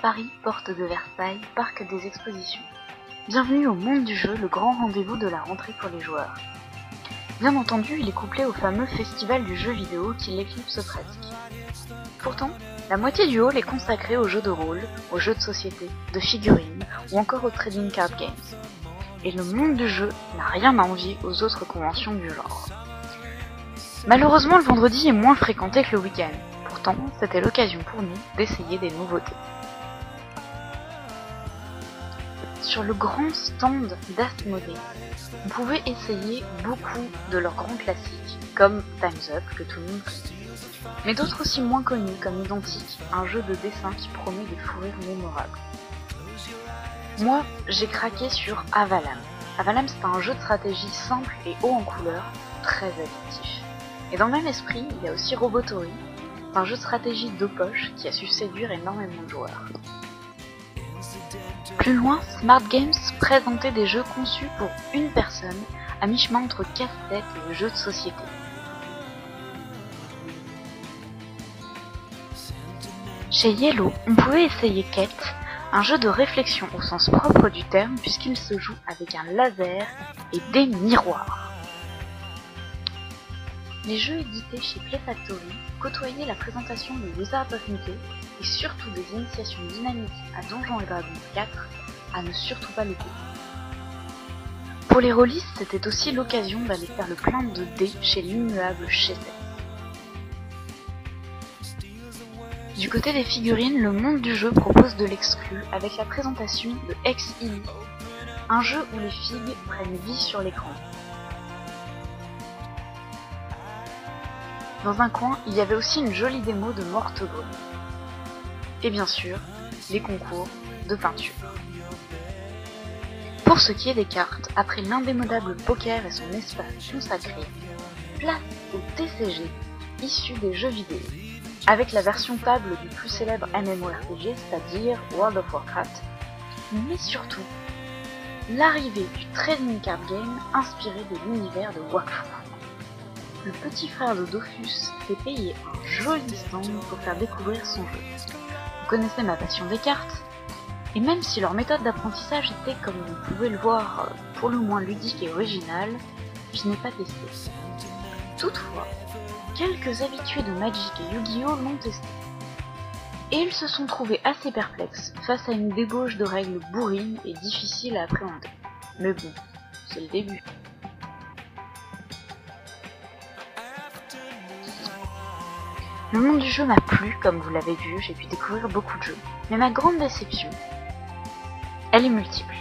Paris, porte de Versailles, parc des expositions. Bienvenue au monde du jeu, le grand rendez-vous de la rentrée pour les joueurs. Bien entendu, il est couplé au fameux festival du jeu vidéo qui l'éclipse presque. Pourtant, la moitié du hall est consacrée aux jeux de rôle, aux jeux de société, de figurines ou encore aux trading card games. Et le monde du jeu n'a rien à envier aux autres conventions du genre. Malheureusement, le vendredi est moins fréquenté que le week-end. Pourtant, c'était l'occasion pour nous d'essayer des nouveautés. Sur le grand stand d'Asmodée, on pouvait essayer beaucoup de leurs grands classiques, comme Time's Up, que tout le monde connaît. Mais d'autres aussi moins connus, comme Identique, un jeu de dessin qui promet des fous rires mémorables. Moi, j'ai craqué sur Avalam. Avalam, c'est un jeu de stratégie simple et haut en couleur, très addictif. Et dans le même esprit, il y a aussi Robotory, un jeu de stratégie de poche qui a su séduire énormément de joueurs. Plus loin, Smart Games présentait des jeux conçus pour une personne, à mi-chemin entre casse-tête et le jeu de société. Chez Yellow, on pouvait essayer Quête, un jeu de réflexion au sens propre du terme puisqu'il se joue avec un laser et des miroirs. Les jeux édités chez Play Factory côtoyaient la présentation de Wizards of Mickey et surtout des initiations dynamiques à Donjons et Dragons 4 à ne surtout pas louper. Pour les rôlistes, c'était aussi l'occasion d'aller faire le plein de dés chez l'immuable Chesed. Du côté des figurines, le monde du jeu propose de l'exclu avec la présentation de X-Illy, un jeu où les figues prennent vie sur l'écran. Dans un coin, il y avait aussi une jolie démo de Mortegrune. Et bien sûr, les concours de peinture. Pour ce qui est des cartes, après l'indémodable poker et son espace consacré, place au TCG, issu des jeux vidéo, avec la version table du plus célèbre MMORPG, c'est-à-dire World of Warcraft, mais surtout, l'arrivée du trading card game inspiré de l'univers de Wakfu. Le petit frère de Dofus s'est payé un joli stand pour faire découvrir son jeu. Vous connaissez ma passion des cartes, et même si leur méthode d'apprentissage était, comme vous pouvez le voir, pour le moins ludique et originale, je n'ai pas testé. Toutefois, quelques habitués de Magic et Yu-Gi-Oh l'ont testé. Et ils se sont trouvés assez perplexes face à une débauche de règles bourrines et difficiles à appréhender. Mais bon, c'est le début. Le monde du jeu m'a plu, comme vous l'avez vu, j'ai pu découvrir beaucoup de jeux. Mais ma grande déception, elle est multiple.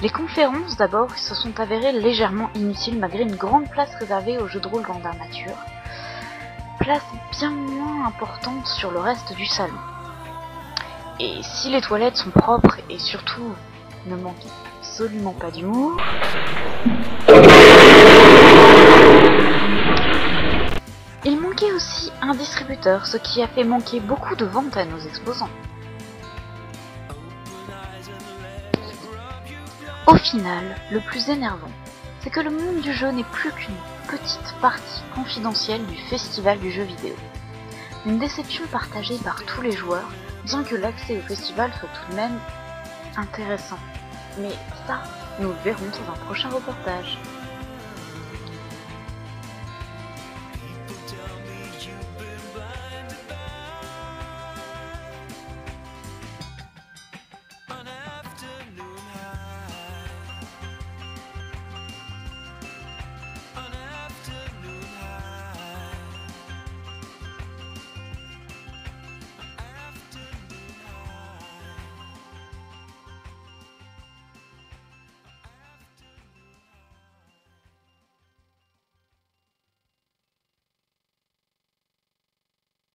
Les conférences, d'abord, se sont avérées légèrement inutiles malgré une grande place réservée aux jeux de rôle grandeur nature. Place bien moins importante sur le reste du salon. Et si les toilettes sont propres et surtout ne manquent absolument pas d'humour, il manquait aussi un distributeur, ce qui a fait manquer beaucoup de ventes à nos exposants. Au final, le plus énervant, c'est que le monde du jeu n'est plus qu'une petite partie confidentielle du festival du jeu vidéo. Une déception partagée par tous les joueurs, bien que l'accès au festival soit tout de même intéressant. Mais ça, nous le verrons dans un prochain reportage.